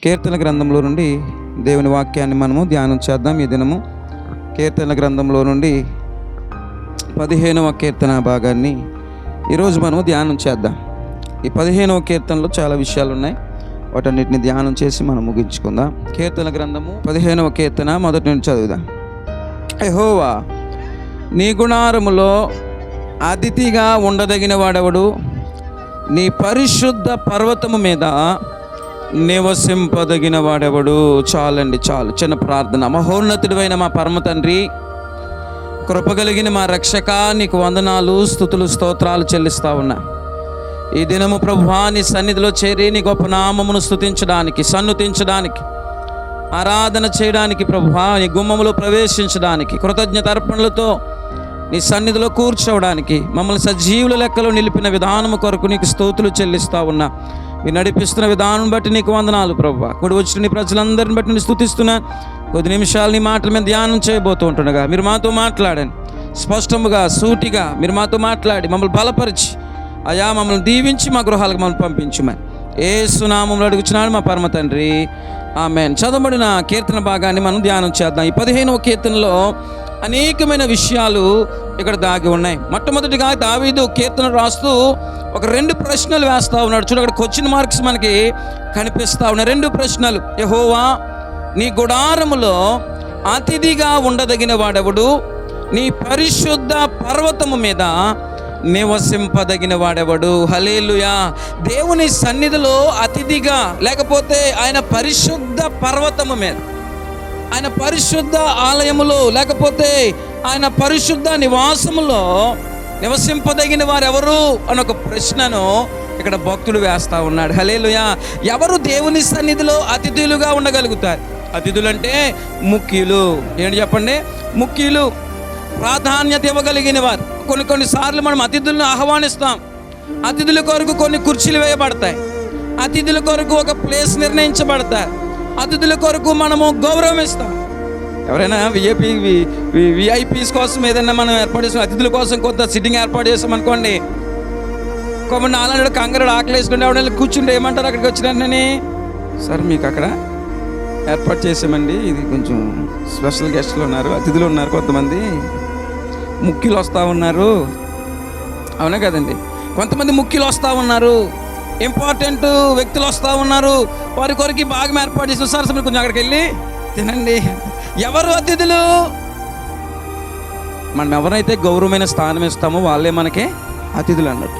కీర్తన గ్రంథంలో నుండి దేవుని వాక్యాన్ని మనము ధ్యానం చేద్దాం. ఈ దినము కీర్తన గ్రంథంలో నుండి 15వ కీర్తన భాగాన్ని ఈరోజు మనము ధ్యానం చేద్దాం. ఈ 15వ కీర్తనలో చాలా విషయాలు ఉన్నాయి, వాటన్నిటిని ధ్యానం చేసి మనం ముగించుకుందాం. కీర్తన గ్రంథము 15వ కీర్తన మొదటి నుండి చదువుదాం. యెహోవా, నీ గుడారములో అతిథిగా ఉండదగిన వాడెవడు? నీ పరిశుద్ధ పర్వతము మీద నివసింపదగిన వాడెవడు? చాలండి, చాలు. చిన్న ప్రార్థన. మహోన్నతుడైన మా పరమ తండ్రి, కృపగలిగిన మా రక్షక, నీకు వందనాలు, స్తుతులు, స్తోత్రాలు చెల్లిస్తా ఉన్నా. ఈ దినము ప్రభువా, నీ సన్నిధిలో చేరి నీ గొప్ప నామమును స్తుతించడానికి, సన్నుతించడానికి, ఆరాధన చేయడానికి, ప్రభువా నీ గుమ్మములో ప్రవేశించడానికి, కృతజ్ఞత అర్పణలతో నీ సన్నిధిలో కూర్చోవడానికి, మమ్మల్ని సజీవుల లెక్కలో నిలిపిన విధానము కొరకు నీకు స్తుతులు చెల్లిస్తా ఉన్నా. మీరు నడిపిస్తున్న విధానం బట్టి నీకు వందనాలు ప్రభువా. కూడి వచ్చిన నీ ప్రజలందరిని బట్టి నేను స్తుతిస్తున్నా. కొద్ది నిమిషాలు నీ మాటల మీద ధ్యానం చేయబోతూ ఉంటుండగా మీరు మాతో మాట్లాడండి. స్పష్టముగా, సూటిగా మీరు మాతో మాట్లాడి మమ్మల్ని బలపరిచి, అయా మమ్మల్ని దీవించి మా గృహాలకు మమ్మల్ని పంపించుమని యేసు నామములో అడుగుచున్నాను మా పరమ తండ్రి, ఆమేన్. చదవబడిన కీర్తన భాగాన్ని మనం ధ్యానం చేద్దాం. ఈ 15వ కీర్తనలో అనేకమైన విషయాలు ఇక్కడ దాగి ఉన్నాయి. మొట్టమొదటిగా దావీదు కీర్తన రాస్తూ ఒక 2 ప్రశ్నలు వేస్తూ ఉన్నాడు. చూడు, అక్కడ క్వశ్చన్ మార్క్స్ మనకి కనిపిస్తూ ఉన్నాయి. 2 ప్రశ్నలు. యెహోవా, నీ గుడారములో అతిథిగా ఉండదగిన వాడెవడు? నీ పరిశుద్ధ పర్వతము మీద నివసింపదగిన వాడెవడు? హల్లెలూయా. దేవుని సన్నిధిలో అతిథిగా, లేకపోతే ఆయన పరిశుద్ధ పర్వతము మీద, ఆయన పరిశుద్ధ ఆలయములో, లేకపోతే ఆయన పరిశుద్ధ నివాసములో నివసింపదగిన వారు ఎవరు అని ఒక ప్రశ్నను ఇక్కడ భక్తుడు వేస్తా ఉన్నాడు. హల్లెలూయా. ఎవరు దేవుని సన్నిధిలో అతిథులుగా ఉండగలుగుతారు? అతిథులంటే ముఖ్యులు. ఏంటి చెప్పండి? ముఖ్యులు, ప్రాధాన్యత ఇవ్వగలిగిన వారు. కొన్నిసార్లు మనం అతిథులను ఆహ్వానిస్తాం. అతిథుల కొరకు కొన్ని కుర్చీలు వేయబడతాయి, అతిథుల కొరకు ఒక ప్లేస్ నిర్ణయించబడతాయి, అతిథుల కొరకు మనము గౌరవం ఇస్తాం. ఎవరైనా విఐపీస్ కోసం ఏదైనా మనం ఏర్పాటు చేసాం, అతిథుల కోసం కొంత సిట్టింగ్ ఏర్పాటు చేసాం అనుకోండి. కొంతమంది నాలుగు కంగారు ఆకలి వేసుకుంటే ఎవరైనా కూర్చుంటే ఏమంటారు? అక్కడికి వచ్చినని, సార్ మీకు అక్కడ ఏర్పాటు చేసామండి, ఇది కొంచెం స్పెషల్ గెస్టులు ఉన్నారు, అతిథులు ఉన్నారు, కొంతమంది ముఖ్యులు వస్తూ ఉన్నారు. అవునా కదండి? కొంతమంది ముఖ్యులు వస్తూ ఉన్నారు, ఇంపార్టెంట్ వ్యక్తులు వస్తూ ఉన్నారు, వారి కొరకు బాగా ఏర్పాటు చేసి సార్ మీరు కొంచెం అక్కడికి వెళ్ళి తినండి. ఎవరు అతిథులు? మనం ఎవరైతే గౌరవమైన స్థానం ఇస్తామో వాళ్ళే మనకే అతిథులు అన్నట్టు.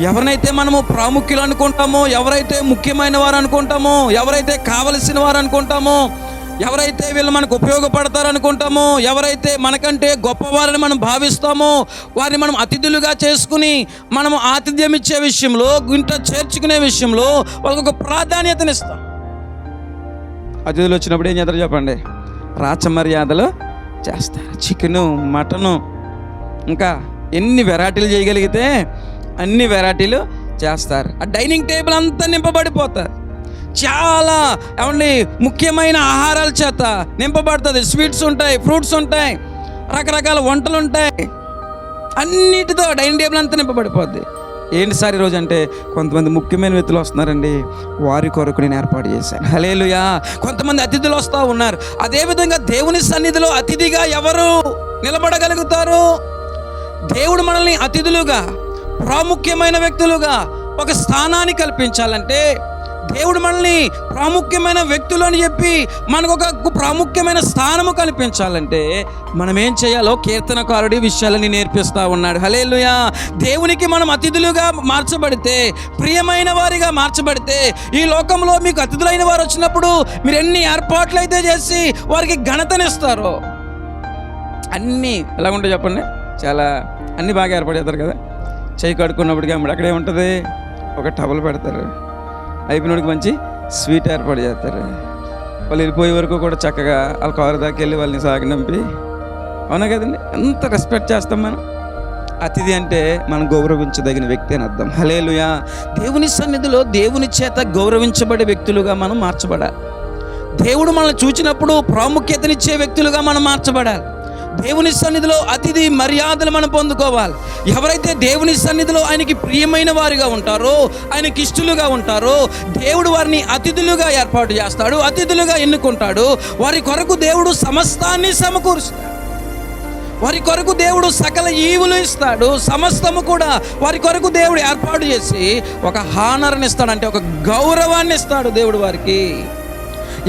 ఎవరినైతే మనము ప్రాముఖ్యులు అనుకుంటామో, ఎవరైతే ముఖ్యమైన వారు అనుకుంటామో, ఎవరైతే కావలసిన వారు అనుకుంటామో, ఎవరైతే వీళ్ళు మనకు ఉపయోగపడతారు అనుకుంటామో, ఎవరైతే మనకంటే గొప్పవారిని మనం భావిస్తామో, వారిని మనం అతిథులుగా చేసుకుని మనము ఆతిథ్యం ఇచ్చే విషయంలో, ఇంట్లో చేర్చుకునే విషయంలో వాళ్ళకు ఒక ప్రాధాన్యతనిస్తాం. అతిథులు వచ్చినప్పుడు ఏం చేస్తారు చెప్పండి? రాచమర్యాదలు చేస్తారు. చికెను, మటను, ఇంకా ఎన్ని వెరైటీలు చేయగలిగితే అన్ని వెరైటీలు చేస్తారు. ఆ డైనింగ్ టేబుల్ అంతా నింపబడిపోతారు. చాలా ఏమండి ముఖ్యమైన ఆహారాల చేత నింపబడుతుంది. స్వీట్స్ ఉంటాయి, ఫ్రూట్స్ ఉంటాయి, రకరకాల వంటలు ఉంటాయి, అన్నిటితో డైనింగ్ టేబుల్ అంతా నింపబడిపోద్ది. ఏంటి సార్ ఈరోజు అంటే, కొంతమంది ముఖ్యమైన వ్యక్తులు వస్తున్నారండి, వారి కొరకు నేను ఏర్పాటు చేశాను. హల్లెలూయా. కొంతమంది అతిథులు వస్తూ ఉన్నారు. అదేవిధంగా దేవుని సన్నిధిలో అతిథిగా ఎవరు నిలబడగలుగుతారు? దేవుడు మనల్ని అతిథులుగా, ప్రాముఖ్యమైన వ్యక్తులుగా ఒక స్థానాన్ని కల్పించాలంటే, దేవుడు మనల్ని ప్రాముఖ్యమైన వ్యక్తులు అని చెప్పి మనకు ఒక ప్రాముఖ్యమైన స్థానము కల్పించాలంటే మనం ఏం చేయాలో కీర్తనకారుడి విషయాలని నేర్పిస్తూ ఉన్నాడు. హల్లెలూయా. దేవునికి మనం అతిథులుగా మార్చబడితే, ప్రియమైన వారిగా మార్చబడితే, ఈ లోకంలో మీకు అతిథులైన వారు వచ్చినప్పుడు మీరు ఎన్ని ఏర్పాట్లు అయితే చేసి వారికి ఘనతనిస్తారో, అన్నీ ఎలా ఉంటాయి చెప్పండి? చాలా అన్నీ బాగా ఏర్పాటు చేస్తారు కదా. చేయి కడుక్కున్నప్పటికీ అక్కడే ఉంటుంది, ఒక టవల్ పెడతారు, అయిపోయినోడికి మంచి స్వీట్ ఏర్పాటు చేస్తారు. వాళ్ళు వెళ్ళిపోయే వరకు కూడా చక్కగా వాళ్ళ కారు దాకా వెళ్ళి వాళ్ళని సాగనంపి, అవునా కదండి? ఎంత రెస్పెక్ట్ చేస్తాం మనం. అతిథి అంటే మనం గౌరవించదగిన వ్యక్తి అని అర్థం. హల్లెలూయా. దేవుని సన్నిధిలో దేవుని చేత గౌరవించబడే వ్యక్తులుగా మనం మార్చబడాలి. దేవుడు మనల్ని చూచినప్పుడు ప్రాముఖ్యతనిచ్చే వ్యక్తులుగా మనం మార్చబడాలి. దేవుని సన్నిధిలో అతిథి మర్యాదలు మనం పొందుకోవాలి. ఎవరైతే దేవుని సన్నిధిలో ఆయనకి ప్రియమైన వారిగా ఉంటారో, ఆయనకి ఇష్టలుగా ఉంటారో, దేవుడు వారిని అతిథులుగా ఏర్పాటు చేస్తాడు, అతిథులుగా ఎన్నుకుంటాడు. వారి కొరకు దేవుడు సమస్తాన్ని సమకూరుస్తాడు. వారి కొరకు దేవుడు సకల ఈవులు ఇస్తాడు. సమస్తము కూడా వారి కొరకు దేవుడు ఏర్పాటు చేసి ఒక హానర్ని ఇస్తాడు, అంటే ఒక గౌరవాన్ని ఇస్తాడు దేవుడు వారికి.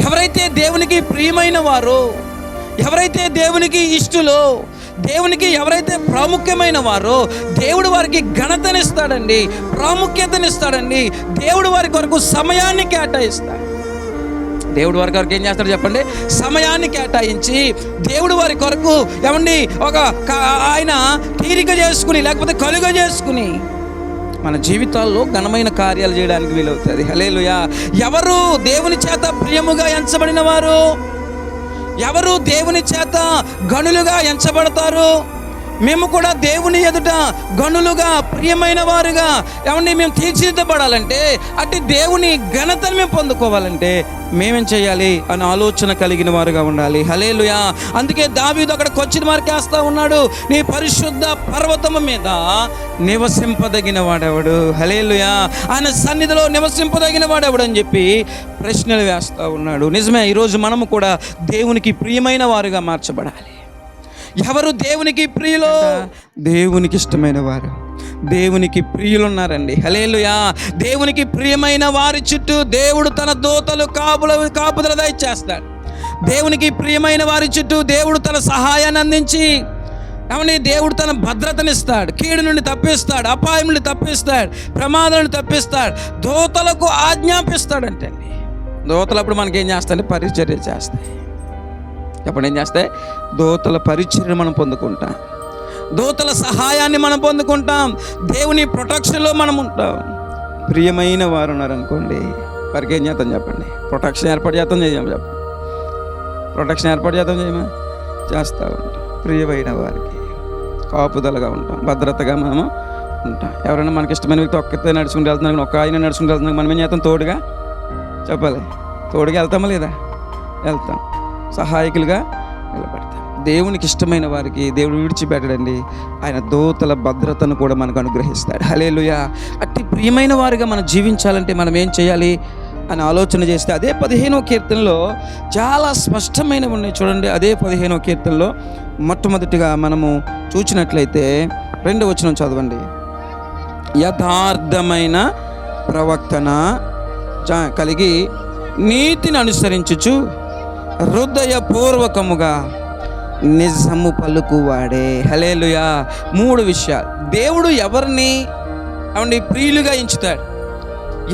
ఎవరైతే దేవునికి ప్రియమైన వారో, ఎవరైతే దేవునికి ఇష్టలో, దేవునికి ఎవరైతే ప్రాముఖ్యమైన వారో, దేవుడు వారికి ఘనతనిస్తాడండి, ప్రాముఖ్యతనిస్తాడండి. దేవుడు వారి కొరకు సమయాన్ని కేటాయిస్తాడు. దేవుడు వారి కొరకు ఏం చేస్తాడు చెప్పండి? సమయాన్ని కేటాయించి దేవుడు వారి కొరకు ఏమండి ఆయన తీరిక చేసుకుని, లేకపోతే కలుగ చేసుకుని మన జీవితాల్లో ఘనమైన కార్యాలు చేయడానికి వీలవుతుంది. హల్లెలూయా. ఎవరు దేవుని చేత ప్రియముగా ఎంచబడిన వారు, ఎవరు దేవుని చేత గనులుగా ఎంచబడతారు? మేము కూడా దేవుని ఎదుట గనులుగా, ప్రియమైన వారుగా ఏమండి మేము తీర్చిదిద్దబడాలంటే, అట్టి దేవుని ఘనతను మేము పొందుకోవాలంటే మేమేం చేయాలి అనే ఆలోచన కలిగిన వారుగా ఉండాలి. హల్లెలూయా. అందుకే దావీదు అక్కడ క్వశ్చన్ మార్క్ వేస్తూ ఉన్నాడు, నీ పరిశుద్ధ పర్వతము మీద నివసింపదగిన వాడెవడు? హల్లెలూయా. ఆయన సన్నిధిలో నివసింపదగిన వాడెవడు అని చెప్పి ప్రశ్నలు వేస్తూ ఉన్నాడు. నిజమే, ఈరోజు మనము కూడా దేవునికి ప్రియమైన వారుగా మార్చబడాలి. ఎవరు దేవునికి ప్రియులు? దేవునికి ఇష్టమైన వారు, దేవునికి ప్రియులు ఉన్నారండి. హల్లెలూయా. దేవునికి ప్రియమైన వారి చుట్టూ దేవుడు తన దూతలు కాపుదల దయచేస్తాడు. దేవునికి ప్రియమైన వారి చుట్టూ దేవుడు తన సహాయాన్ని అందించి ఏమని దేవుడు తన భద్రతనిస్తాడు. కీడు నుండి తప్పిస్తాడు, అపాయం నుండి తప్పిస్తాడు, ప్రమాదం నుండి తప్పిస్తాడు. దూతలకు ఆజ్ఞాపిస్తాడంటే అండి. దూతలు అప్పుడు మనకేం చేస్తాయంటే పరిచర్య చేస్తాయి. ఎప్పుడు ఏం చేస్తాయి? దూతల పరిచర్య మనం పొందుకుంటాం, దూతల సహాయాన్ని మనం పొందుకుంటాం, దేవుని ప్రొటెక్షన్లో మనం ఉంటాం. ప్రియమైన వారు ఉన్నారనుకోండి, వారికి ఏం చేస్తాం చెప్పండి? ప్రొటెక్షన్ ఏర్పాటు చేస్తాం, చేయమా చెప్పండి? ప్రొటెక్షన్ ఏర్పాటు చేయమా? చేస్తూ ఉంటాం. ప్రియమైన వారికి కాపుదలగా ఉంటాం, భద్రతగా మనము ఉంటాం. ఎవరైనా మనకి ఇష్టమైన వ్యక్తి ఒక్కతే నడుచుకుంటూ వెళ్తున్నాం, ఒక్క ఆయన నడుచుకుంటూ వెళ్తున్నాం, మనం ఏం చేస్తాం? తోడుగా చెప్పాలి, తోడుగా వెళ్తామా లేదా? వెళ్తాం, సహాయకులుగా నిలబడతాం. దేవునికి ఇష్టమైన వారికి దేవుడు విడిచిపెట్టడండి, ఆయన దూతల భద్రతను కూడా మనకు అనుగ్రహిస్తాడు. హల్లెలూయా. అట్టి ప్రియమైన వారిగా మనం జీవించాలంటే మనం ఏం చేయాలి అని ఆలోచన చేస్తే, అదే 15వ కీర్తనలో చాలా స్పష్టమైనవి ఉన్నాయి చూడండి. అదే 15వ కీర్తనలో మొట్టమొదటిగా మనము చూసినట్లయితే 2వ వచనం చదవండి. యథార్థమైన ప్రవర్తన కలిగి నీతిని అనుసరించుచు హృదయపూర్వకముగా నిజము పలుకువాడే. హల్లెలూయా. 3 విషయాలు. దేవుడు ఎవరిని ప్రియులుగా ఎంచుతాడు,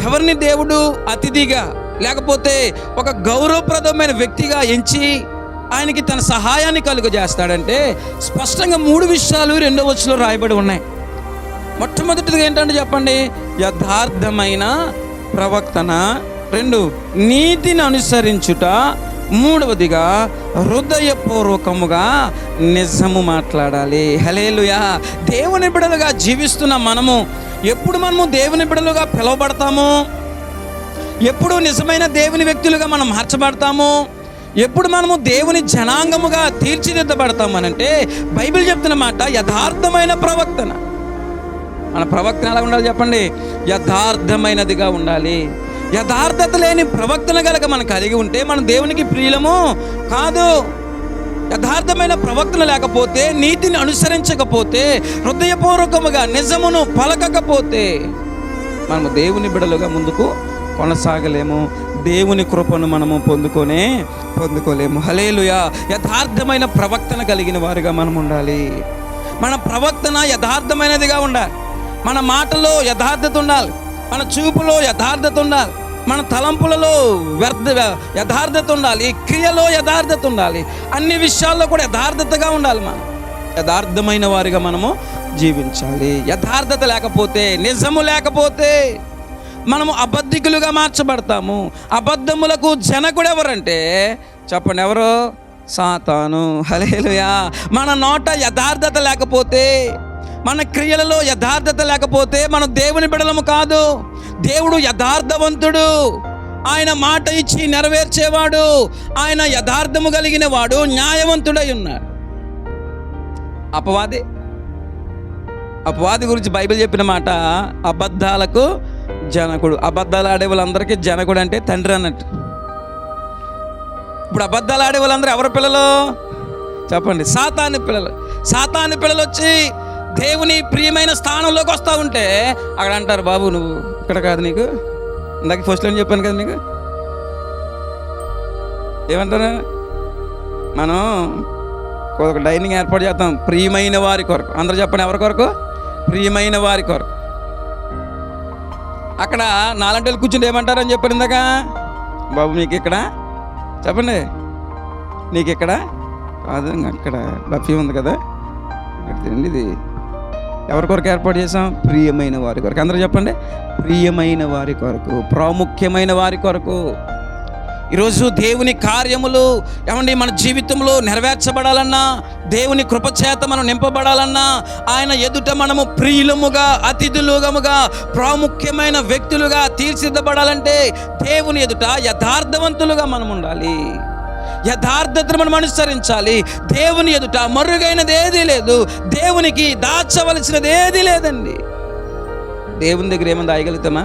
ఎవరిని దేవుడు అతిథిగా లేకపోతే ఒక గౌరవప్రదమైన వ్యక్తిగా ఎంచి ఆయనకి తన సహాయాన్ని కలుగజేస్తాడంటే స్పష్టంగా 3 విషయాలు 2వ వచనంలో రాయబడి ఉన్నాయి. మొట్టమొదటిది ఏంటంటే చెప్పండి? యథార్థమైన ప్రవర్తన, 2 నీతిని అనుసరించుట, 3వదిగా హృదయపూర్వకముగా నిజము మాట్లాడాలి. హల్లెలూయా. దేవుని బిడ్డలుగా జీవిస్తున్న మనము ఎప్పుడు దేవుని బిడ్డలుగా పిలువబడతాము, ఎప్పుడు నిజమైన దేవుని వ్యక్తులుగా మనం మార్చబడతాము, ఎప్పుడు మనము దేవుని జనాంగముగా తీర్చిదిద్దబడతామనంటే బైబిల్ చెప్తున్న మాట యథార్థమైన ప్రవర్తన. మన ప్రవర్తన ఎలా ఉండాలి చెప్పండి? యథార్థమైనదిగా ఉండాలి. యథార్థత లేని ప్రవర్తన గలక మనం కలిగి ఉంటే మనం దేవునికి ప్రియులము కాదు. యథార్థమైన ప్రవర్తన లేకపోతే, నీతిని అనుసరించకపోతే, హృదయపూర్వకముగా నిజమును పలకకపోతే మనము దేవుని బిడలుగా ముందుకు కొనసాగలేము. దేవుని కృపను మనము పొందుకోలేము. హల్లెలూయా. యథార్థమైన ప్రవర్తన కలిగిన వారుగా మనం ఉండాలి. మన ప్రవర్తన యథార్థమైనదిగా ఉండాలి. మన మాటలో యథార్థత ఉండాలి, మన చూపులో యథార్థత ఉండాలి, మన తలంపులలో యథార్థత ఉండాలి, క్రియలో యథార్థత ఉండాలి, అన్ని విషయాల్లో కూడా యథార్థతగా ఉండాలి. మనం యథార్థమైన వారిగా మనము జీవించాలి. యథార్థత లేకపోతే, నిజము లేకపోతే మనము అబద్ధికులుగా మార్చబడతాము. అబద్ధములకు జనకుడు ఎవరంటే చెప్పండి? ఎవరు? సాతాను. హల్లెలూయా. మన నోట యథార్థత లేకపోతే, మన క్రియలలో యథార్థత లేకపోతే మనం దేవుని బిడలము కాదు. దేవుడు యథార్థవంతుడు, ఆయన మాట ఇచ్చి నెరవేర్చేవాడు, ఆయన యథార్థము కలిగిన వాడు, న్యాయవంతుడై ఉన్నాడు. అపవాది గురించి బైబిల్ చెప్పిన మాట, అబద్ధాలకు జనకుడు. అబద్ధాలు ఆడే వాళ్ళందరికీ జనకుడు అంటే తండ్రి అన్నట్టు. ఇప్పుడు అబద్ధాలు ఆడే వాళ్ళందరూ ఎవరి పిల్లలు చెప్పండి? సాతాను పిల్లలు. సాతాను పిల్లలు వచ్చి దేవుని ప్రియమైన స్థానంలోకి వస్తూ ఉంటే అక్కడ అంటారు, బాబు నువ్వు ఇక్కడ కాదు, నీకు ఇందాక ఫస్ట్లో చెప్పాను కదా నీకు. ఏమంటారు? మనం ఒక డైనింగ్ ఏర్పాటు చేస్తాం ప్రియమైన వారి కొరకు. అందరూ చెప్పండి, ఎవరి కొరకు? ప్రియమైన వారి కొరకు. అక్కడ నాలంటి వాళ్ళు కూర్చుంటే ఏమంటారు అని చెప్పారు ఇందాక, బాబు నీకు ఇక్కడ చెప్పండి, నీకు ఇక్కడ కాదు, అక్కడ బఫీ ఉంది కదా, ఇది ఎవరి కొరకు ఏర్పాటు చేసాం? ప్రియమైన వారి కొరకు. అందరూ చెప్పండి, ప్రియమైన వారి కొరకు, ప్రాముఖ్యమైన వారి కొరకు. ఈరోజు దేవుని కార్యములు ఏమండి మన జీవితంలో నెరవేర్చబడాలన్నా, దేవుని కృపచేత మనం నింపబడాలన్నా, ఆయన ఎదుట మనము ప్రియులముగా, అతిథులుగముగా, ప్రాముఖ్యమైన వ్యక్తులుగా తీర్చిదిద్దబడాలంటే దేవుని ఎదుట యథార్థవంతులుగా మనం ఉండాలి. యథార్థతను మనం అనుసరించాలి. దేవుని ఎదుట మరుగైనది ఏదీ లేదు, దేవునికి దాచవలసినది ఏదీ లేదండి. దేవుని దగ్గర ఏమైనా దాయగలుగుతామా?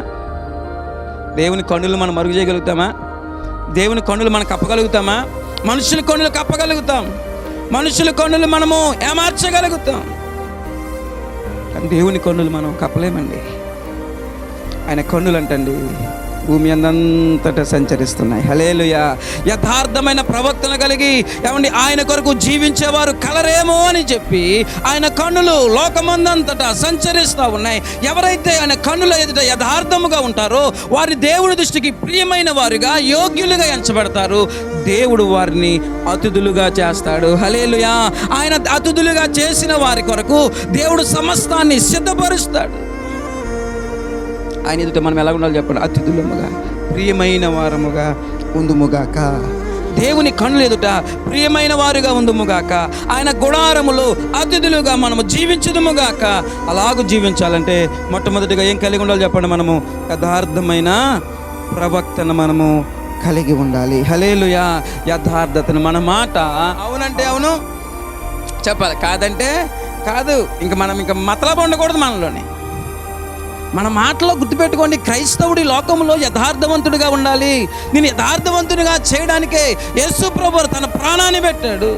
దేవుని కన్నులు మనం మరుగు చేయగలుగుతామా? దేవుని కన్నులు మనం కప్పగలుగుతామా? మనుషుల కన్నులు కప్పగలుగుతాం, మనుషుల కన్నులు మనము ఏమార్చగలుగుతాం, కానీ దేవుని కన్నులు మనం కప్పలేమండి. ఆయన కన్నులు అంటండి భూమి అందంతటా సంచరిస్తున్నాయి. హల్లెలూయా. యథార్థమైన ప్రవక్తన కలిగి ఏమండి ఆయన కొరకు జీవించేవారు కలరేమో అని చెప్పి ఆయన కన్నులు లోకమందంతటా సంచరిస్తూ ఉన్నాయి. ఎవరైతే ఆయన కన్నుల ఎదుట యథార్థముగా ఉంటారో వారి దేవుడి దృష్టికి ప్రియమైన వారుగా, యోగ్యులుగా ఎంచబడతారు. దేవుడు వారిని అతిథులుగా చేస్తాడు. హల్లెలూయా. ఆయన అతిథులుగా చేసిన వారి కొరకు దేవుడు సమస్తాన్ని సిద్ధపరుస్తాడు. ఆయన ఎదుట మనం ఎలా ఉండాలి చెప్పండి? అతిథులముగా, ప్రియమైన వారముగా ఉందుముగాక. దేవుని కన్నుల ఎదుట ప్రియమైన వారుగా ఉందుముగాక. ఆయన గుడారములో అతిథులుగా మనము జీవించుదుముగాక. అలాగూ జీవించాలంటే మొట్టమొదటిగా ఏం కలిగి ఉండాలి చెప్పండి? మనము యథార్థమైన ప్రవక్తను మనము కలిగి ఉండాలి. హల్లెలూయా. యథార్థతను మన మాట అవునంటే అవును చెప్పాలి, కాదంటే కాదు. మనం మతలబు ఉండకూడదు మనలోని. మన మాటలో గుర్తుపెట్టుకోండి, క్రైస్తవుడి లోకంలో యథార్థవంతుడిగా ఉండాలి. నేను యథార్థవంతుడిగా చేయడానికే యేసు ప్రభువు తన ప్రాణాన్ని పెట్టాడు.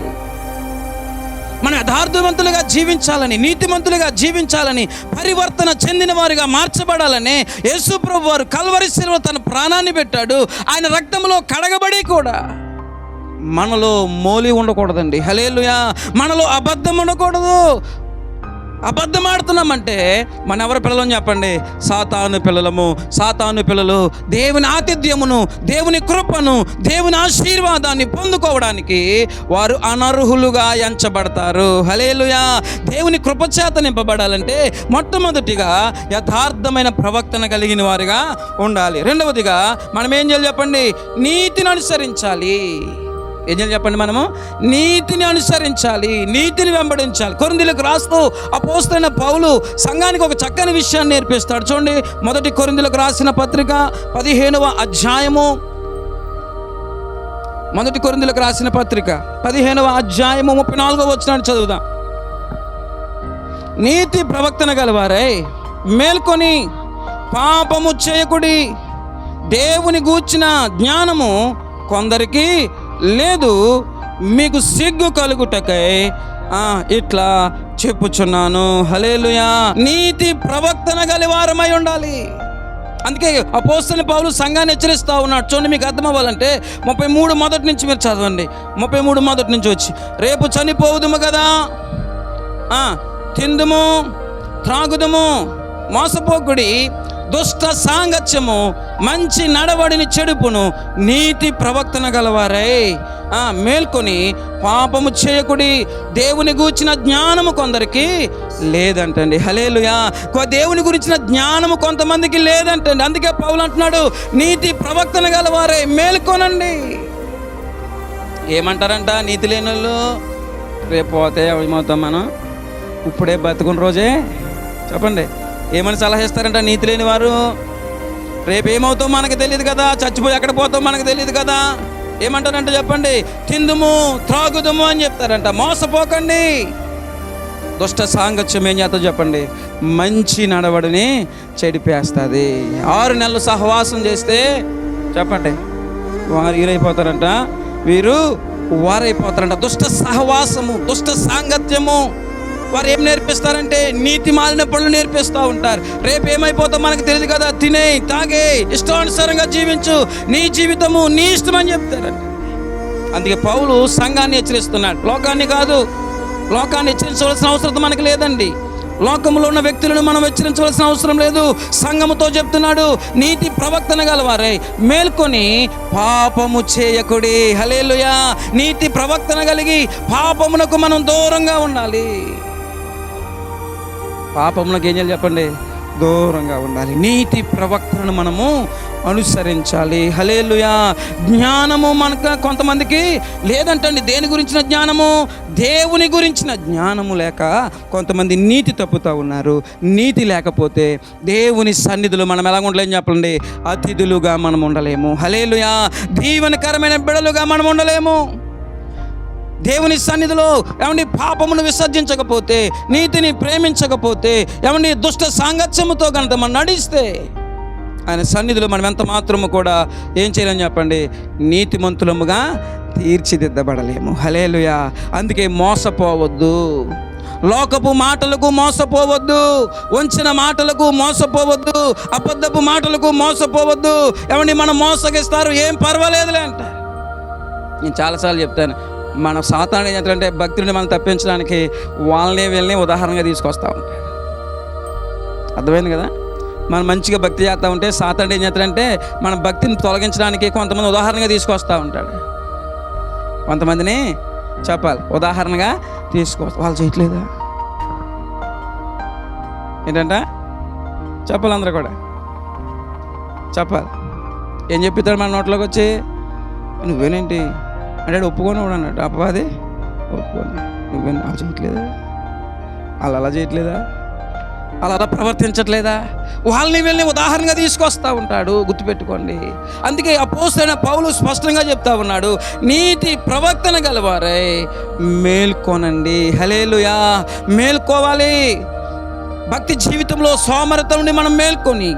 మనం యథార్థవంతులుగా జీవించాలని, నీతిమంతులుగా జీవించాలని, పరివర్తన చెందిన వారిగా మార్చబడాలని యేసు ప్రభువు వారు కల్వరి శిలువలో తన ప్రాణాన్ని పెట్టాడు. ఆయన రక్తంలో కడగబడి కూడా మనలో మోలి ఉండకూడదండి. హల్లెలూయా. మనలో అబద్ధం ఉండకూడదు. అబద్ధం ఆడుతున్నామంటే మన ఎవరి పిల్లలని చెప్పండి? సాతాను పిల్లలము. సాతాను పిల్లలు దేవుని ఆతిథ్యమును, దేవుని కృపను, దేవుని ఆశీర్వాదాన్ని పొందుకోవడానికి వారు అనర్హులుగా ఎంచబడతారు. హల్లెలూయా. దేవుని కృపచేత నింపబడాలంటే మొట్టమొదటిగా యథార్థమైన ప్రవక్తన కలిగిన వారుగా ఉండాలి. రెండవదిగా మనం ఏం చేయాలి చెప్పండి? నీతిని అనుసరించాలి. ఏం చేయాలి చెప్పండి? మనము నీతిని అనుసరించాలి, నీతిని వెంబడించాలి. కొరింథీయులకు రాస్తూ అపోస్తలుడైన పౌలు సంఘానికి ఒక చక్కని విషయాన్ని నేర్పిస్తాడు. చూడండి, మొదటి కొరింథీయులకు రాసిన పత్రిక 15వ అధ్యాయము, మొదటి కొరింథీయులకు రాసిన పత్రిక 15వ అధ్యాయము 34వ వచనాన్ని చదువుదాం. నీతి ప్రవక్తన గలవారై మేల్కొని పాపము చేయకుడి, దేవుని గూర్చిన జ్ఞానము కొందరికి లేదు, మీకు సిగ్గు కలుగుటకై ఇట్లా చెప్పుచున్నాను. హల్లెలూయా. నీతి ప్రవక్తన గలవారమై ఉండాలి. అందుకే అపోస్తలుడైన పౌలు సంఘాన్ని హెచ్చరిస్తూ ఉన్నాడు. చూడండి, మీకు అర్థం అవ్వాలంటే 33 మొదటి నుంచి మీరు చదవండి. 33 మొదటి నుంచి వచ్చి, రేపు చనిపోవుదుము కదా, తిందుము త్రాగుదుము, మోసపోకుడి, దుష్ట సాంగత్యము, మంచి నడవడిని చెడుపును, నీతి ప్రవక్తన గలవారై మేల్కొని పాపము చేయకుడి, దేవుని గూర్చిన జ్ఞానము కొందరికి లేదంటండి. హల్లెలూయా. దేవుని గురించిన జ్ఞానము కొంతమందికి లేదంటండి. అందుకే పౌలు అంటున్నాడు, నీతి ప్రవక్తన గలవారై మేల్కొనండి. ఏమంటారంట నీతి లేని వాళ్ళు? రేపు పోతే ఏమవుతాం మనం? ఇప్పుడే బతుకున్న రోజే చెప్పండి. ఏమని సలహా ఇస్తారంట నీతి లేని వారు? రేపు ఏమవుతాం మనకు తెలియదు కదా, చచ్చిపోయి ఎక్కడ పోతాం మనకు తెలియదు కదా. ఏమంటారంట చెప్పండి? తిందుము త్రాగుదుము అని చెప్తారంట. మోసపోకండి. దుష్ట సాంగత్యం ఏం చేస్తా చెప్పండి, మంచి నడవడిని చెడిపేస్తుంది. 6 నెలలు సహవాసం చేస్తే చెప్పండి వారు వీరైపోతారంట, వీరు వారైపోతారంట. దుష్ట సహవాసము, దుష్ట సాంగత్యము వారు ఏం నేర్పిస్తారంటే నీతి మాలిన పనులు నేర్పిస్తూ ఉంటారు. రేపు ఏమైపోతాం మనకు తెలియదు కదా, తినే తాగే ఇష్టానుసారంగా జీవించు, నీ జీవితము నీ ఇష్టం అని చెప్తారంట. అందుకే పౌలు సంఘాన్ని హెచ్చరిస్తున్నాడు, లోకాన్ని కాదు. లోకాన్ని హెచ్చరించవలసిన అవసరం మనకు లేదండి. లోకంలో ఉన్న వ్యక్తులను మనం హెచ్చరించవలసిన అవసరం లేదు. సంఘముతో చెప్తున్నాడు, నీతి ప్రవక్తన గలవారై మేల్కొని పాపము చేయకుడి. హల్లెలూయా. నీతి ప్రవక్తన కలిగి పాపమునకు మనం దూరంగా ఉండాలి. పాపమునకు ఏం చేయాలి చెప్పండి, దూరంగా ఉండాలి. నీతి ప్రవక్తను మనము అనుసరించాలి. హల్లెలూయా. జ్ఞానము మనకు కొంతమందికి లేదంటండి. దేని గురించిన జ్ఞానము? దేవుని గురించిన జ్ఞానము లేక కొంతమంది నీతి తప్పుతూ ఉన్నారు. నీతి లేకపోతే దేవుని సన్నిధిలో మనం ఎలా ఉండలేము చెప్పండి, అతిథులుగా మనం ఉండలేము. హల్లెలూయా. దీవెనకరమైన బిడ్డలుగా మనం ఉండలేము. దేవుని సన్నిధిలో ఏమండి పాపమును విసర్జించకపోతే, నీతిని ప్రేమించకపోతే, ఏమండి దుష్ట సాంగత్యముతో కనుక మనం నడిస్తే ఆయన సన్నిధిలో మనం ఎంత మాత్రము కూడా ఏం చేయాలని చెప్పండి, నీతిమంతులముగా తీర్చిదిద్దబడలేము. హల్లెలూయా. అందుకే మోసపోవద్దు, లోకపు మాటలకు మోసపోవద్దు, వంచిన మాటలకు మోసపోవద్దు, అబద్ధపు మాటలకు మోసపోవద్దు. ఏమండి మనం మోసగిస్తారు, ఏం పర్వాలేదులే అంటారు. నేను చాలాసార్లు చెప్తాను, మన సాతాను ఏంటంటే భక్తుడిని మనం తప్పించడానికి వీళ్ళని ఉదాహరణగా తీసుకొస్తూ ఉంటాడు. అర్థమైంది కదా. మనం మంచిగా భక్తి చేస్తూ ఉంటే సాతాను ఏం చేస్తాడంటే మన భక్తిని తొలగించడానికి కొంతమంది ఉదాహరణగా తీసుకొస్తూ ఉంటాడు. కొంతమందిని చెప్పాలి ఉదాహరణగా తీసుకొస్తా, వాళ్ళు చేయట్లేదా ఏంటంట చెప్పాలి, అందరూ కూడా చెప్పాలి. ఏం చెప్తాడు మన నోట్లోకి వచ్చి, నువ్వేనేంటి అంటే ఒప్పుకొని కూడా అన్నట్టు, అపవాది ఒప్పుకొని నువ్వేనా అలా చేయట్లేదా, అలా చేయట్లేదా, అలా ప్రవర్తించట్లేదా, వాళ్ళని వీళ్ళని ఉదాహరణగా తీసుకొస్తూ ఉంటాడు. గుర్తుపెట్టుకోండి. అందుకే అపోస్తలుడైన పౌలు స్పష్టంగా చెప్తా ఉన్నాడు, నీతి ప్రవక్తన గలవారై మేల్కొనండి. హల్లెలూయా. మేల్కోవాలి. భక్తి జీవితంలో సోమరత నుండి మనం మేల్కొని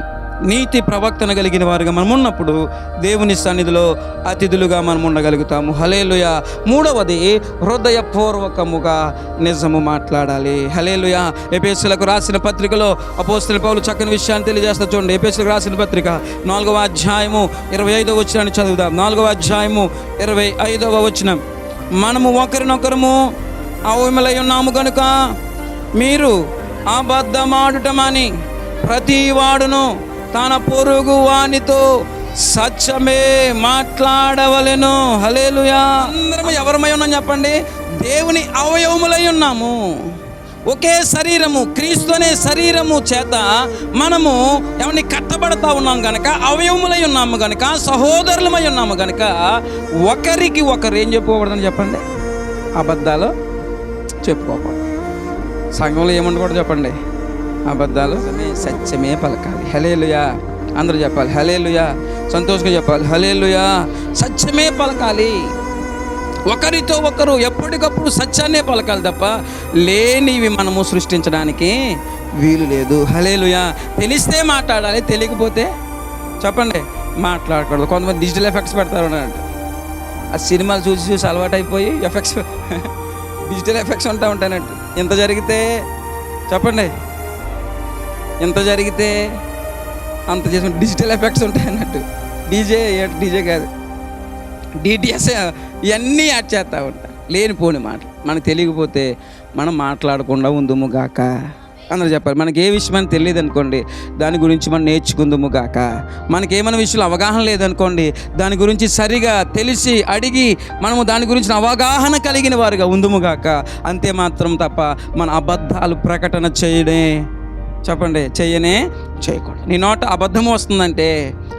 నీతి ప్రవక్తన కలిగిన వారుగా మనం ఉన్నప్పుడు దేవుని సన్నిధిలో అతిథులుగా మనం ఉండగలుగుతాము. హల్లెలూయా. 3వది హృదయపూర్వకముగా నిజము మాట్లాడాలి. హల్లెలూయా. ఎఫెసీయులకు రాసిన పత్రికలో అపోస్తలుడైన పౌలు చక్కని విషయాన్ని తెలియజేస్తా చూడండి. ఎఫెసీయులకు రాసిన పత్రిక 4వ అధ్యాయము 25వ వచనాన్ని చదువుదాం. 4వ అధ్యాయము 25వ వచనం, మనము ఒకరినొకరము అవయములై ఉన్నాము కనుక మీరు అబద్ధమాడుటమని ప్రతి వాడును తన పొరుగు వానితో సత్యమే మాట్లాడవలెను. హల్లెలూయా. అందరము ఎవరమై ఉన్నాం చెప్పండి, దేవుని అవయవములై ఉన్నాము. ఒకే శరీరము, క్రీస్తు అనే శరీరము చేత మనము ఏమని కట్టబడతా ఉన్నాం కనుక, అవయవములై ఉన్నాము కనుక, సహోదరులమై ఉన్నాము కనుక ఒకరికి ఒకరు ఏం చెప్పుకోకూడదని చెప్పండి, అబద్ధాలు చెప్పుకోకూడదు. సంఘంలో ఏముండకూడదు చెప్పండి, అబద్ధాలు, సత్యమే పలకాలి. హల్లెలూయా. అందరూ చెప్పాలి హల్లెలూయా. సంతోషంగా చెప్పాలి హల్లెలూయా. సత్యమే పలకాలి. ఒకరితో ఒకరు ఎప్పటికప్పుడు సత్యాన్నే పలకాలి తప్ప లేనివి మనము సృష్టించడానికి వీలు లేదు. హల్లెలూయా. తెలిస్తే మాట్లాడాలి, తెలియకపోతే చెప్పండి మాట్లాడకూడదు. కొంతమంది డిజిటల్ ఎఫెక్ట్స్ పెడతారు అన్నట్టు, ఆ సినిమాలు చూసి చూసి అలవాటు అయిపోయి ఎఫెక్ట్స్ డిజిటల్ ఎఫెక్ట్స్ ఉంటాయన్నట్టు. ఎంత జరిగితే చెప్పండి, ఎంత జరిగితే అంత చేసుకుంటే డిజిటల్ ఎఫెక్ట్స్ ఉంటాయి అన్నట్టు. డీజే కాదు, డిటిఎస్ ఇవన్నీ యాడ్ చేస్తూ ఉంటాయి. లేనిపోని మాటలు మనకు తెలియకపోతే మనం మాట్లాడకుండా ఉందుము గాక. అందరూ చెప్పాలి. మనకి ఏ విషయం అని తెలియదు అనుకోండి, దాని గురించి మనం నేర్చుకుందుము గాక. మనకి ఏమైనా విషయంలో అవగాహన లేదనుకోండి, దాని గురించి సరిగా తెలిసి అడిగి మనము దాని గురించి అవగాహన కలిగిన వారుగా ఉందుము గాక. అంతే మాత్రం తప్ప మన అబద్ధాలు ప్రకటన చేయకూడదు. నీ నోట అబద్ధము వస్తుందంటే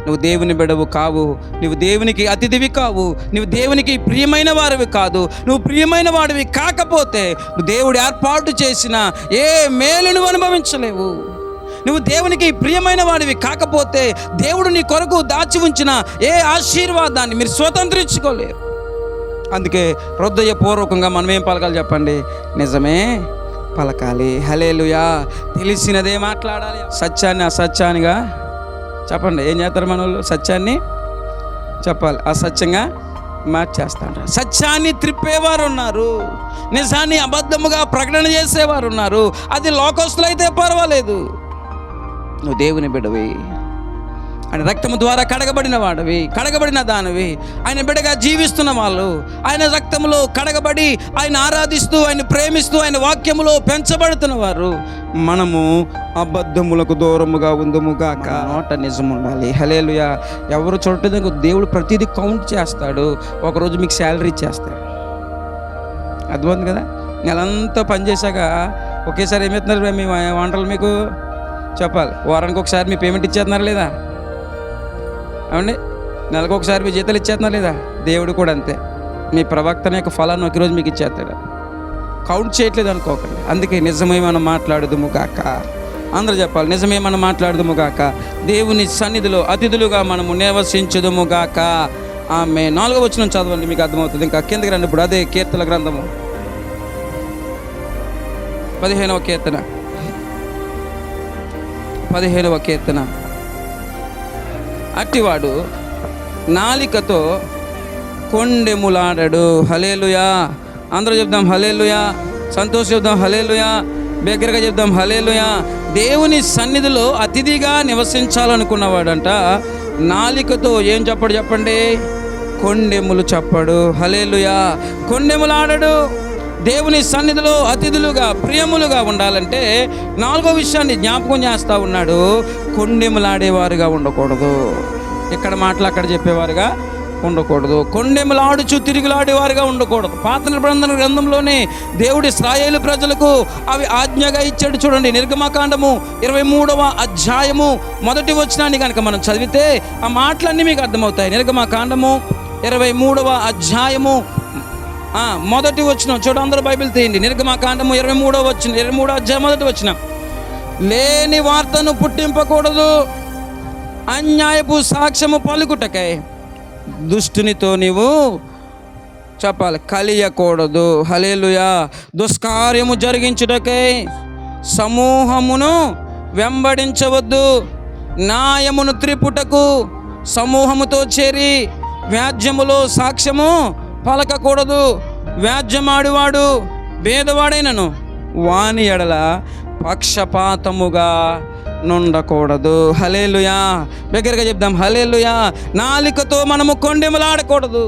నువ్వు దేవుని బిడ్డవు కావు, నువ్వు దేవునికి అతిథివి కావు, నువ్వు దేవునికి ప్రియమైన వారివి కాదు. నువ్వు ప్రియమైన వాడివి కాకపోతే నువ్వు దేవుడు ఏర్పాటు చేసిన ఏ మేలును అనుభవించలేవు. నువ్వు దేవునికి ప్రియమైన వాడివి కాకపోతే దేవుడు నీ కొరకు దాచి ఉంచిన ఏ ఆశీర్వాదాన్ని మీరు స్వతంత్రించుకోలేరు. అందుకే హృదయపూర్వకంగా మనం ఏం పలకాలి చెప్పండి, నిజమే పలకాలి. హల్లెలూయా. తెలిసినదే మాట్లాడాలి. సత్యాన్ని అసత్యానిగా చెప్పండి. ఏం చేస్తారు మన వాళ్ళు? సత్యాన్ని చెప్పాలి, అసత్యంగా మార్చేస్తారు. సత్యాన్ని త్రిప్పేవారు ఉన్నారు, నిజాన్ని అబద్ధముగా ప్రకటన చేసేవారు ఉన్నారు. అది లోకస్తులైతే పర్వాలేదు, నువ్వు దేవుని బిడ్డవి, ఆయన రక్తము ద్వారా కడగబడిన వాడివి, కడగబడిన దానివి, ఆయన బిడ్డగా జీవిస్తున్న వాళ్ళు, ఆయన రక్తములో కడగబడి ఆయన ఆరాధిస్తూ ఆయన ప్రేమిస్తూ ఆయన వాక్యములో పెంచబడుతున్న వారు. మనము అబద్ధములకు దూరముగా ఉందుముగాక. నోట నిజం ఉండాలి. హల్లెలూయా. ఎవరు చూడటం దేవుడు ప్రతిదీ కౌంట్ చేస్తాడు. ఒకరోజు మీకు శాలరీ ఇచ్చేస్తాడు. అర్థమవుతుంది కదా? నెలంతా పనిచేశాక ఒకేసారి ఏమవుతున్నారు మీ వంటలు? మీకు చెప్పాలి. వారానికి ఒకసారి మీ పేమెంట్ ఇచ్చేస్తున్నారు లేదా? అవండి, నెలకు ఒకసారి మీ జీతాలు ఇచ్చేస్తున్నారు లేదా? దేవుడు కూడా అంతే. మీ ప్రవక్తన యొక్క ఫలాన్ని ఒకరోజు మీకు ఇచ్చేస్తాడు. కౌంట్ చేయట్లేదు అనుకోకండి. అందుకే నిజమే మనం మాట్లాడుదుము గాక. అందరూ చెప్పాలి, నిజమే మనం మాట్లాడుదుము గాక. దేవుని సన్నిధిలో అతిథులుగా మనము నివసించుదుము గాక. ఆమె 4వ వచనం చదవండి, మీకు అర్థమవుతుంది. ఇంకా కిందకి రండి. ఇప్పుడు అదే కీర్తన గ్రంథము 15వ కీర్తన, 15వ కీర్తన. అట్టివాడు నాలికతో కొండెములాడడు. హల్లెలూయా. అందరూ చెప్దాం హల్లెలూయా. సంతోషం చెప్దాం హల్లెలూయా. బిగ్గరగా చెప్దాం హల్లెలూయా. దేవుని సన్నిధిలో అతిథిగా నివసించాలనుకున్నవాడంట నాలికతో ఏం చెప్పడు? చెప్పండి, కొండెములు చెప్పడు. హల్లెలూయా. కొండెములాడడు. దేవుని సన్నిధిలో అతిథులుగా ప్రియములుగా ఉండాలంటే 4వ విషయాన్ని జ్ఞాపకం చేస్తూ ఉన్నాడు. కొండెములాడేవారుగా ఉండకూడదు. ఇక్కడ మాటలు అక్కడ చెప్పేవారుగా ఉండకూడదు. కొండెములాడుచు తిరుగులాడేవారుగా ఉండకూడదు. పాత నిబంధన గ్రంథంలోనే దేవుడి ఇశ్రాయేలు ప్రజలకు అవి ఆజ్ఞగా ఇచ్చాడు. చూడండి, నిర్గమకాండము 23వ అధ్యాయము 1వ వచనాన్ని కనుక మనం చదివితే ఆ మాటలన్నీ మీకు అర్థమవుతాయి. నిర్గమకాండము 23వ అధ్యాయము 1వ వచనం చూడండి. అందరూ బైబిల్ తీయండి. నిర్గమకాండము 23వ అధ్యాయం 1వ వచనం. లేని వార్తను పుట్టింపకూడదు, అన్యాయపు సాక్ష్యము పలుకుటకై దుష్టునితో నీవు చెప్పాలి కలియకూడదు. హల్లెలూయా. దుష్కార్యము జరిగించుటకై సమూహమును వెంబడించవద్దు, న్యాయమును త్రిపుటకు సమూహముతో చేరి వ్యాజ్యములో సాక్ష్యము పలకకూడదు. వ్యాజ్యమాడువాడు భేదవాడైనను వాని ఎడల పక్షపాతముగా నుండకూడదు. హల్లెలూయా. దగ్గరగా చెప్దాం హల్లెలూయా. నాలికతో మనము కొండెములాడకూడదు,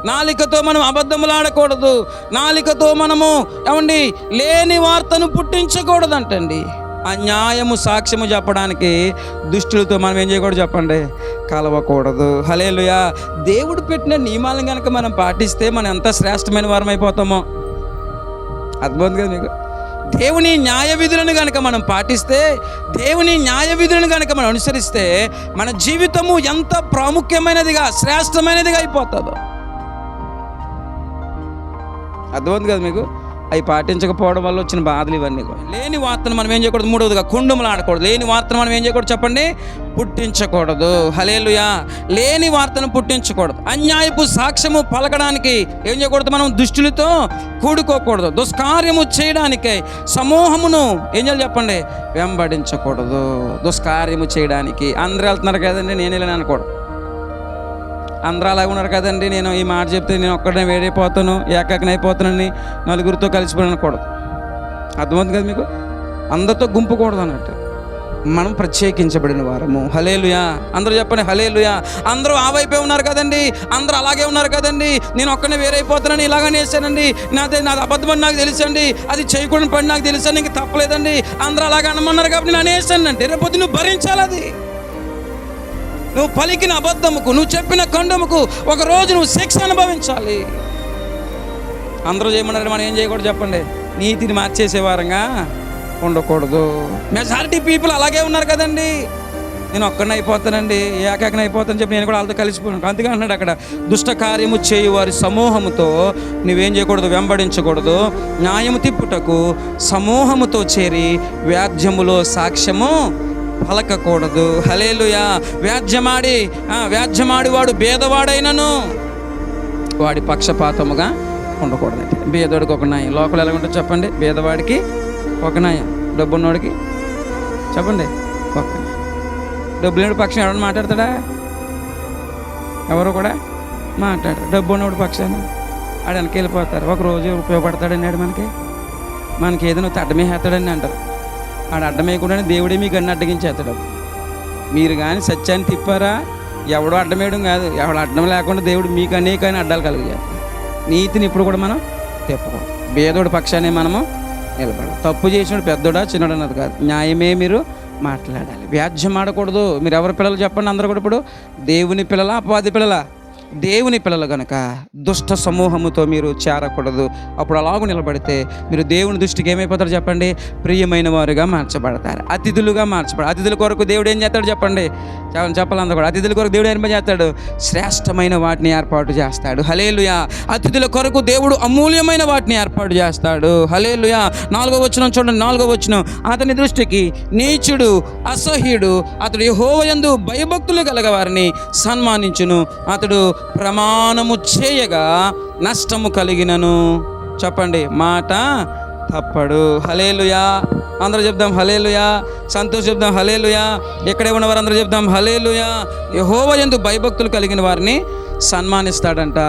నాలికతో మనం అబద్ధములాడకూడదు, నాలికతో మనము ఏమండి లేని వార్తను పుట్టించకూడదంటండి. అన్యాయము సాక్ష్యము చెప్పడానికి దుష్టులతో మనం ఏం చేయకూడదు? చెప్పండి, కలవకూడదు. హల్లెలూయా. దేవుడు పెట్టిన నియమాలను కనుక మనం పాటిస్తే మనం ఎంత శ్రేష్టమైన వారం అయిపోతామో అర్థమవుతుంది కదా మీకు. దేవుని న్యాయ విధులను కనుక మనం పాటిస్తే, దేవుని న్యాయ విధులను కనుక మనం అనుసరిస్తే మన జీవితము ఎంత ప్రాముఖ్యమైనదిగా శ్రేష్టమైనదిగా అయిపోతుందో అర్థమవుతుంది కదా మీకు. అవి పాటించకపోవడం వల్ల వచ్చిన బాధలు ఇవన్నీ. లేని వార్తను మనం ఏం చేయకూడదు? 3వదిగా కొండెములు ఆడకూడదు. లేని వార్తను మనం ఏం చేయకూడదు? చెప్పండి, పుట్టించకూడదు. హల్లెలూయా. లేని వార్తను పుట్టించకూడదు. అన్యాయపు సాక్ష్యము పలకడానికి ఏం చేయకూడదు? మనం దుష్టులతో కూడుకోకూడదు. దుష్కార్యము చేయడానికి సమూహమును ఏం చేయాలి? చెప్పండి, వెంబడించకూడదు. దుష్కార్యము చేయడానికి అందరూ వెళ్తున్నారు కదండి, నేను వెళ్ళాను అనకూడదు. అందరూ అలాగే ఉన్నారు కదండి, నేను ఈ మాట చెప్తే నేను ఒక్కడనే వేడైపోతాను, ఏకాకనైపోతానని నలుగురితో కలిసిపోయి అనకూడదు. అర్థమవుతుంది కదా మీకు. అందరితో గుంపుకూడదు అన్నట్టు. మనం ప్రత్యేకించబడిన వారము. హల్లెలూయా. అందరూ చెప్పండి హల్లెలూయా. అందరూ ఆ వైపే ఉన్నారు కదండి, అందరూ అలాగే ఉన్నారు కదండి, నేను ఒక్కనే వేరైపోతానని ఇలాగనే వేసానండి, నాది అబద్ధమని నాకు తెలుసండి, అది చేయకూడని పని నాకు తెలుసండి, ఇంక తప్పలేదండి, అందరూ అలాగే అనమన్నారు కాబట్టి నేను అనేసానంటే రేపొద్దు నువ్వు భరించాలి. అది నువ్వు పలికిన అబద్ధముకు, నువ్వు చెప్పిన ఖండముకు ఒకరోజు నువ్వు శిక్ష అనుభవించాలి. అందరూ చేయమన్నారు, మనం ఏం చేయకూడదు? చెప్పండి, నీతిని మార్చేసేవారంగా ఉండకూడదు. మెజారిటీ పీపుల్ అలాగే ఉన్నారు కదండి, నేను ఒక్కడిని అయిపోతానండి, ఏకాకని అయిపోతానని చెప్పి నేను కూడా వాళ్ళతో కలిసిపోయాను. అందుకే అన్నాడు అక్కడ, దుష్ట కార్యము చేయు వారి సమూహముతో నువ్వేం చేయకూడదు? వెంబడించకూడదు. న్యాయము తిప్పుటకు సమూహముతో చేరి వ్యాజ్యములో సాక్ష్యము పలకకూడదు. హల్లెలూయా. వ్యాజ్యమాడి వాడు భేదవాడైనను వాడి పక్షపాతముగా ఉండకూడదండి. బీదవాడికి ఒక న్యాయం. లోకల్ ఎలా ఉంటుంది చెప్పండి? బీదవాడికి ఒక న్యాయం, డబ్బు ఉన్నవాడికి చెప్పండి ఒక న్యాయం. డబ్బు లేని పక్షం ఎవరైనా మాట్లాడతాడా? ఎవరు కూడా మాట్లాడరు. డబ్బు ఉన్నవాడు పక్షాన్ని ఆడు వెనక్కి వెళ్ళిపోతారు. ఒకరోజు ఉపయోగపడతాడండి ఆడు మనకి ఏదైనా అడ్డమే వేస్తాడని అంటారు. ఆడు అడ్డం వేయకుండానే దేవుడే మీకు అన్ని అడ్డగించేస్తాడు. మీరు కానీ సత్యాన్ని తిప్పారా, ఎవడో అడ్డం వేయడం కాదు, ఎవడు అడ్డం లేకుండా దేవుడు మీకు అనేకమైన అడ్డాలు కలిగేస్తాడు. నీతిని ఇప్పుడు కూడా మనం తిప్పకూడదు. బేదోడి పక్షాన్ని మనము నిలబడాలి. తప్పు చేసినప్పుడు పెద్దోడా చిన్నోడు అన్నది కాదు, న్యాయమే మీరు మాట్లాడాలి. వ్యాజ్యం ఆడకూడదు. మీరు ఎవరి పిల్లలు చెప్పండి? అందరూ కూడా ఇప్పుడు దేవుని పిల్లలా అపవాది పిల్లలా? దేవుని పిల్లలు కనుక దుష్ట సమూహముతో మీరు చేరకూడదు. అప్పుడు అలాగూ నిలబడితే మీరు దేవుని దృష్టికి ఏమైపోతారు చెప్పండి? ప్రియమైన వారుగా మార్చబడతారు, అతిథులుగా మార్చబడతారు. అతిథుల కొరకు దేవుడు ఏం చేస్తాడు చెప్పండి? చెప్పాలందరూ కూడా అతిథుల కొరకు దేవుడు ఏం చేస్తాడు? శ్రేష్టమైన వాటిని ఏర్పాటు చేస్తాడు. హల్లెలూయా. అతిథుల కొరకు దేవుడు అమూల్యమైన వాటిని ఏర్పాటు చేస్తాడు. హల్లెలూయా. 4వ వచనం చూడండి. 4వ వచనం, అతని దృష్టికి నీచుడు అసహ్యుడు అతడు యెహోవా యందు భయభక్తులు గలవారిని సన్మానించును. అతడు ప్రమాణము చేయగా నష్టము కలిగినను. చెప్పండి, మాట తప్పడు. హల్లెలూయా. అందరూ చెప్దాం హల్లెలూయా. సంతోష్ చెప్దాం హల్లెలూయా. ఇక్కడే ఉన్నవారు అందరూ చెప్దాం హల్లెలూయా. యెహోవా యందు భయభక్తులు కలిగిన వారిని సన్మానిస్తాడంట.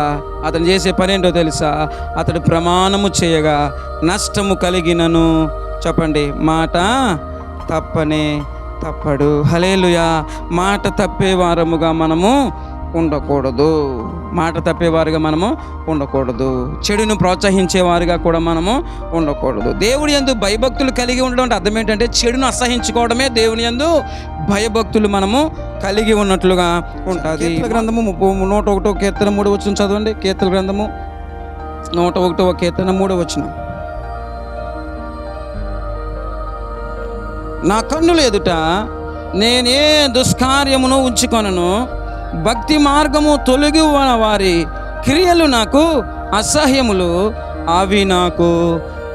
అతను చేసే పని ఏంటో తెలుసా? అతడు ప్రమాణము చేయగా నష్టము కలిగినను. చెప్పండి, మాట తప్పడు. హల్లెలూయా. మాట తప్పే వారముగా మనము ఉండకూడదు. మాట తప్పేవారుగా మనము ఉండకూడదు. చెడును ప్రోత్సహించేవారుగా కూడా మనము ఉండకూడదు. దేవుని యందు భయభక్తులు కలిగి ఉండడం అంటే అర్థం ఏంటంటే చెడును అసహించుకోవడమే దేవుని యందు భయభక్తులు మనము కలిగి ఉన్నట్లుగా ఉంటుంది. కీర్తన గ్రంథము 101వ కీర్తన 3వ వచనం చదవండి. కీర్తన గ్రంథము 101వ కీర్తన 3వ వచనం. నా కన్నుల ఎదుట నేనే దుష్కార్యమును ఉంచుకొనను, భక్తి మార్గము తొలగి వారి క్రియలు నాకు అసహ్యములు, అవి నాకు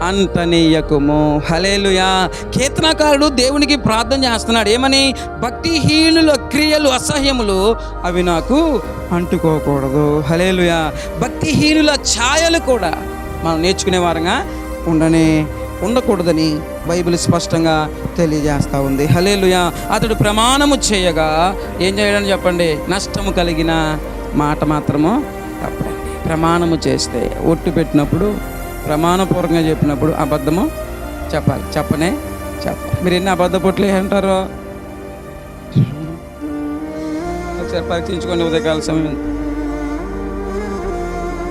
అంతనీయకుము. హల్లెలూయా. కీర్తనకారుడు దేవునికి ప్రార్థన చేస్తున్నాడు. ఏమని? భక్తిహీనుల క్రియలు అసహ్యములు, అవి నాకు అంటుకోకూడదు. హల్లెలూయా. భక్తిహీనుల ఛాయలు కూడా మనం నేర్చుకునే వారంగా ఉండకూడదని బైబిల్ స్పష్టంగా తెలియజేస్తూ ఉంది. హల్లెలూయా. అతడు ప్రమాణము చేయగా ఏం చేయడానికి చెప్పండి? నష్టము కలిగిన మాట మాత్రము తప్పండి. ప్రమాణము చేస్తే ఒట్టు పెట్టినప్పుడు, ప్రమాణపూర్వకంగా చెప్పినప్పుడు అబద్ధము చెప్పాలి. చెప్పాలి. మీరు ఎన్ని అబద్ధ పొట్లు అంటారో ఒకసారి పరీక్షించుకొని ఉదయకాల సమయం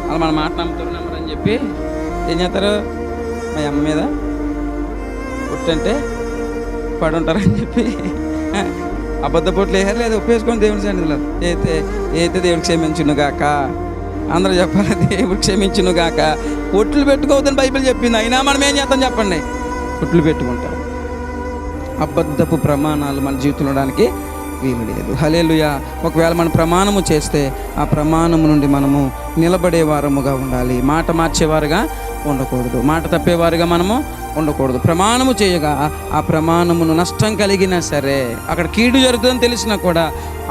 అలా మన మాట నమ్ముతున్నామని చెప్పి ఏం చేస్తారు? మా అమ్మ మీద పుట్టంటే పడుంటారని చెప్పి అబద్ధ పొట్లు వేసారు. లేదా ఒప్పేసుకొని దేవుని సన్నిధిలో అయితే దేవుడికి క్షమించును గాక. అందరూ చెప్పాలి, దేవుడికి క్షమించును గాక. పొట్లు పెట్టుకోవద్దని బైబిల్ చెప్పింది. అయినా మనం ఏం చేస్తాం చెప్పండి? పొట్లు పెట్టుకుంటాం. అబద్ధపు ప్రమాణాలు మన జీవితంలో ఉండడానికి వీలు లేదు. హల్లెలూయా. ఒకవేళ మనం ప్రమాణము చేస్తే ఆ ప్రమాణము నుండి మనము నిలబడే వారముగా ఉండాలి. మాట మార్చేవారుగా ఉండకూడదు. మాట తప్పేవారుగా మనము ఉండకూడదు. ప్రమాణము చేయగా ఆ ప్రమాణమును నష్టం కలిగినా సరే, అక్కడ కీడు జరుగుతుందని తెలిసినా కూడా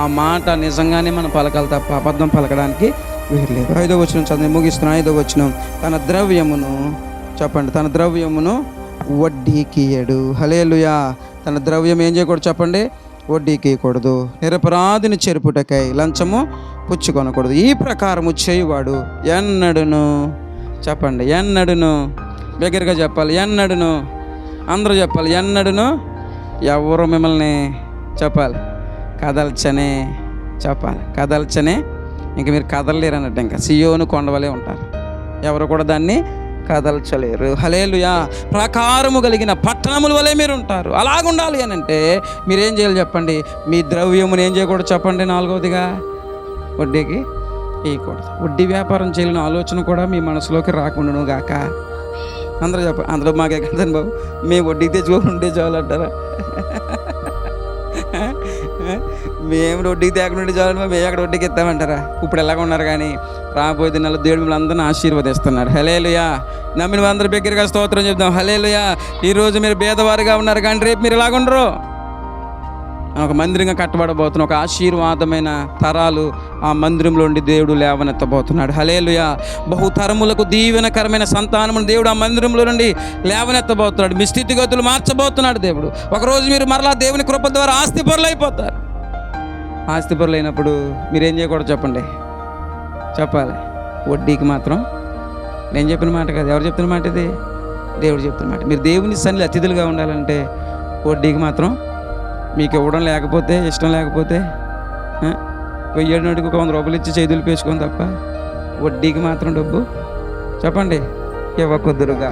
ఆ మాట నిజంగానే మనం పలకాలి తప్ప అబద్ధం పలకడానికి వీలు లేదు. 5వ వచనం చదివి ముగిస్తున్నా. 5వ వచనం, తన ద్రవ్యమును చెప్పండి, తన ద్రవ్యమును వడ్డీకి ఇయ్యడు. హల్లెలూయా. తన ద్రవ్యం ఏం చేయకూడదు చెప్పండి? వడ్డీకి ఇవ్వకూడదు. నిరపరాధిని చెరుపుటకై లంచము పుచ్చుకొనకూడదు. ఈ ప్రకారము చేయువాడు ఎన్నడును చెప్పండి, ఎన్నడును దగ్గరగా చెప్పాలి, ఎన్నడును అందరూ చెప్పాలి, ఎన్నడును ఎవరు మిమ్మల్ని చెప్పాలి కదల్చనే చెప్పాలి. కదల్చనే ఇంక మీరు కదలలేరు అన్నట్టు. ఇంకా సియోను కొండవలే ఉంటారు, ఎవరు కూడా దాన్ని కదల్చలేరు. హల్లెలూయా. ప్రాకారము కలిగిన పట్టణముల వలె మీరు ఉంటారు. అలాగుండాలి అని అంటే మీరేం చేయాలి చెప్పండి? మీ ద్రవ్యమును ఏం చేయకూడదు చెప్పండి? 4వదిగా వడ్డీకి వేయకూడదు. వడ్డీ వ్యాపారం చేయలేని ఆలోచన కూడా మీ మనసులోకి రాకుండాను గాక. అందరూ చెప్పండి. అందరూ మాకే కదండి బాబు, మేము వడ్డీకి తెచ్చుకోకుండా ఉంటే చాలు అంటారా? మేము వడ్డీకి తేకుండా చాలు, మేము అక్కడ వడ్డీకి ఇస్తామంటారా? ఇప్పుడు ఎలాగ ఉన్నారు కానీ రాబోయే దినాల్లో దేవుడు మిమ్మల్ని అందరినీ ఆశీర్వదిస్తున్నాడు. హల్లెలూయా. నమ్మిన అందరి దగ్గరగా స్తోత్రం చెప్దాం. హల్లెలూయా. ఈరోజు మీరు భేదవారిగా ఉన్నారు కానీ రేపు మీరు ఇలాగుండరు. ఒక మందిరంగా కట్టబడబోతున్న ఒక ఆశీర్వాదమైన తరాలు ఆ మందిరంలో నుండి దేవుడు లేవనెత్తబోతున్నాడు. హల్లెలూయా. బహుతరములకు దీవెనకరమైన సంతానమును దేవుడు ఆ మందిరంలో నుండి లేవనెత్తబోతున్నాడు. మీ స్థితిగతులు మార్చబోతున్నాడు దేవుడు. ఒకరోజు మీరు మరలా దేవుని కృప ద్వారా ఆస్తిపరులు అయిపోతారు. ఆస్తిపరులు అయినప్పుడు మీరేం చేయకూడదు చెప్పండి? చెప్పాలి. వడ్డీకి మాత్రం, నేను చెప్పిన మాట కాదు, ఎవరు చెప్తున్న మాట ఇది? దేవుడు చెప్తున్న మాట. మీరు దేవుని సన్నిధిలో అతిథులుగా ఉండాలంటే వడ్డీకి మాత్రం, మీకు ఇవ్వడం లేకపోతే, ఇష్టం లేకపోతే వెయ్యేడు నోటికి 100 రూపాయలు ఇచ్చి చేతులు పేసుకోండి తప్ప వడ్డీకి మాత్రం డబ్బు చెప్పండి ఇవ్వకొద్దురుగా.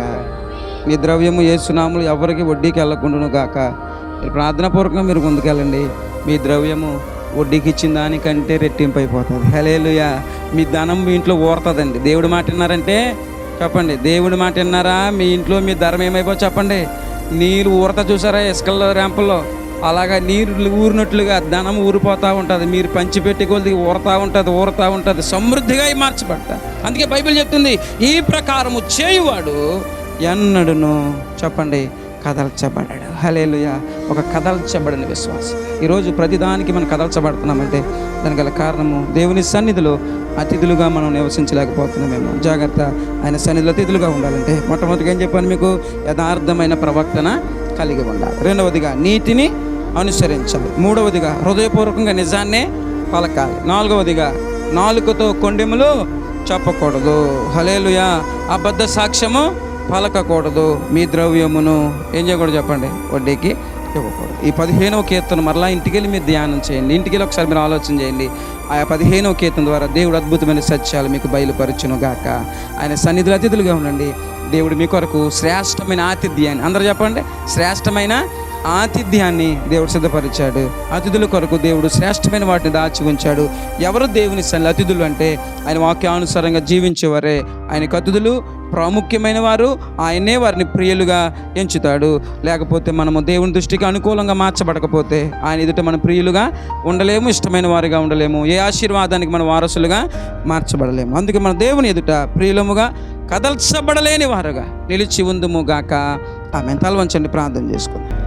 మీ ద్రవ్యము యేసునామములో ఎవరికి వడ్డీకి వెళ్ళకుండాను గాక. మీరు ప్రార్థనాపూర్వకంగా మీరు ముందుకెళ్ళండి. మీ ద్రవ్యము వడ్డీకి ఇచ్చిన దానికంటే రెట్టింపు అయిపోతుంది. హల్లెలూయా. మీ ధనం మీ ఇంట్లో ఊరుతుందండి. దేవుడి మాట విన్నారంటే చెప్పండి, దేవుడి మాట విన్నారా? మీ ఇంట్లో మీ ధరం ఏమైపో చెప్పండి. నీరు ఊరత చూసారా ఇసుకల్లో ర్యాంపుల్లో? అలాగా నీరు ఊరినట్లుగా ధనం ఊరిపోతూ ఉంటుంది. మీరు పంచిపెట్టి కొద్ది ఊరుతూ ఉంటుంది, సమృద్ధిగా మార్చబడతా. అందుకే బైబిల్ చెప్తుంది, ఈ ప్రకారము చేయువాడు ఎన్నడును చెప్పండి కదల్చబడాడు. హల్లెలూయా. ఒక కదల్చబడిన విశ్వాసం. ఈరోజు ప్రతిదానికి మనం కదల్చబడుతున్నామంటే దానికి గల కారణము దేవుని సన్నిధిలో అతిథులుగా మనం నివసించలేకపోతున్నామేమో. జాగ్రత్త. ఆయన సన్నిధిలో అతిథులుగా ఉండాలంటే మొట్టమొదటిగా ఏం చెప్పాను మీకు? యథార్థమైన ప్రవక్తన కలిగి ఉండాలి. రెండవదిగా నీతిని అనుసరించాలి. మూడవదిగా హృదయపూర్వకంగా నిజాన్నే పలకాలి. నాలుగవదిగా నాలుకతో కొండెములు చెప్పకూడదు. హల్లెలూయా. అబద్ధ సాక్ష్యము పలకకూడదు. మీ ద్రవ్యమును ఏం చేయకూడదు చెప్పండి? వడ్డీకి ఇవ్వకూడదు. ఈ 15వ కీర్తన మరలా ఇంటికెళ్ళి మీరు ధ్యానం చేయండి. ఇంటికెళ్ళి ఒకసారి మీరు ఆలోచన చేయండి. ఆ 15వ కీర్తన ద్వారా దేవుడు అద్భుతమైన సత్యాలు మీకు బయలుపరచును గాక. ఆయన సన్నిధిలో అతిథులుగా ఉండండి. దేవుడు మీ కొరకు శ్రేష్టమైన ఆతిథ్యాన్ని, అందరూ చెప్పండి, శ్రేష్టమైన ఆతిథ్యాన్ని దేవుడు సిద్ధపరిచాడు. అతిథుల కొరకు దేవుడు శ్రేష్టమైన వాటిని దాచి ఉంచాడు. ఎవరు దేవుని సన్నిధిలో అతిథులు అంటే ఆయన వాక్యానుసారంగా జీవించేవారే ఆయనకు అతిథులు. ప్రాముఖ్యమైన వారు ఆయనే వారిని ప్రియులుగా ఎంచుతాడు. లేకపోతే మనము దేవుని దృష్టికి అనుకూలంగా మార్చబడకపోతే ఆయన ఎదుట మనం ప్రియులుగా ఉండలేము, ఇష్టమైన వారిగా ఉండలేము, ఏ ఆశీర్వాదానికి మనం వారసులుగా మార్చబడలేము. అందుకే మన దేవుని ఎదుట ప్రియులముగా కదల్చబడలేని వారుగా నిలిచి ఉందుము గాక. ఆమె తల వంచండి, ప్రార్థన చేసుకుందాం.